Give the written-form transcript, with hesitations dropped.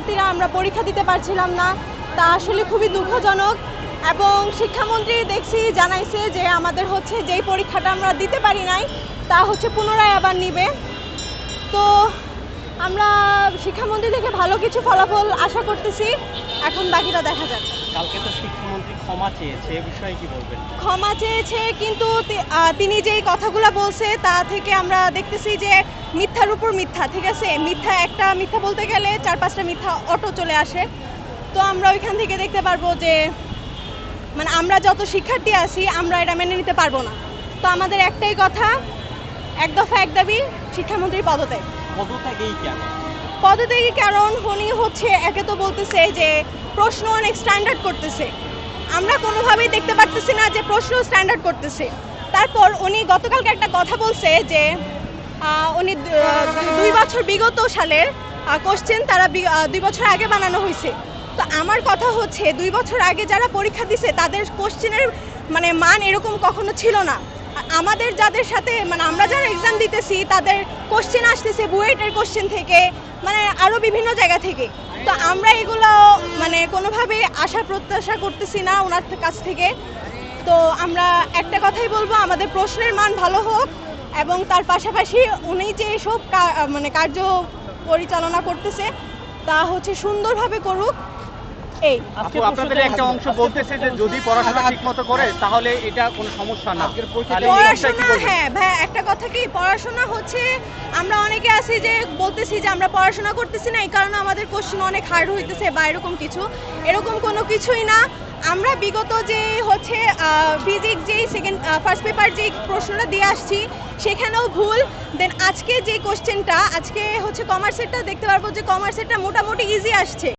শিক্ষার্থীরা আমরা পরীক্ষা দিতে পারছিলাম না, তা আসলে খুবই দুঃখজনক। এবং শিক্ষামন্ত্রী দেখছি জানাইছে যে আমাদের হচ্ছে যেই পরীক্ষাটা আমরা দিতে পারি নাই তা হচ্ছে পুনরায় আবার নিবে। তো আমরা শিক্ষামন্ত্রী থেকে ভালো কিছু ফলাফল আশা করতেছি, এখন বাকিটা দেখা যাক। কালকে তো শিক্ষামন্ত্রী ক্ষমা চেয়েছে, এ বিষয়ে কি বলবেন? ক্ষমা চেয়েছে, কিন্তু তিনি যেই কথাগুলো বলছে তা থেকে আমরা দেখতেছি যে মিথ্যার উপর মিথ্যা, ঠিক আছে, একটা মিথ্যা বলতে গেলে 4-5টা মিথ্যা অটো চলে আসে। তো আমরা ওইখান থেকে দেখতে পারবো যে মানে আমরা যত শিক্ষার্থী আছি আমরা এটা মেনে নিতে পারবো না। তো আমাদের একটাই কথা, এক দফা এক দাবি, শিক্ষামন্ত্রীর পদত্যাগ। পদত্যাগেই কেন? পদত্যাগী কারণ উনি হচ্ছে একে তো বলতেছে যে প্রশ্ন অনেক স্ট্যান্ডার্ড করতেছে, আমরা কোনোভাবেই দেখতে পারতেছি না যে প্রশ্ন স্ট্যান্ডার্ড করতেছে। তারপর উনি গতকালকে একটা কথা বলছে যে উনি 2 বছর বিগত সালের কোশ্চেন তারা 2 বছর আগে বানানো হয়েছে। তো আমার কথা হচ্ছে 2 বছর আগে যারা পরীক্ষা দিছে তাদের কোশ্চেনের মানে মান এরকম কখনো ছিল না। আমাদের যাদের সাথে মানে আমরা যারা এক্সাম দিতেছি তাদের কোশ্চেন আসতেছে বুয়েটের কোশ্চেন থেকে, মানে আরও বিভিন্ন জায়গা থেকে। তো আমরা এগুলো মানে কোনোভাবে আশা প্রত্যাশা করতেছি না ওনার কাছ থেকে। তো আমরা একটা কথাই বলবো, আমাদের প্রশ্নের মান ভালো হোক এবং তার পাশাপাশি উনি যে সব মানে কার্য পরিচালনা করতেছে তা হচ্ছে সুন্দরভাবে করুক। এই আপু, আপনাদের একটা অংশ বলতেছে যে যদি পড়াশোনা ঠিকমতো করে তাহলে এটা কোনো সমস্যা না। পড়াশোনা, হ্যাঁ ভাই, একটা কথা কি, পড়াশোনা হচ্ছে আমরা অনেকে আছি যে বলতেছি যে আমরা পড়াশোনা করতেছি না এই কারণে আমাদের কোশ্চেন অনেক হার্ড হইতেছে বা এরকম কোনো কিছুই না। আমরা বিগত যে হচ্ছে ফিজিক্স যেই ফার্স্ট পেপার যে প্রশ্নটা দিয়ে আসছি সেখানেও ভুল। দেন আজকে যে কোশ্চেনটা আজকে হচ্ছে কমার্সেরটা দেখতে পারবো যে কমার্সেরটা মোটামুটি ইজি আসছে।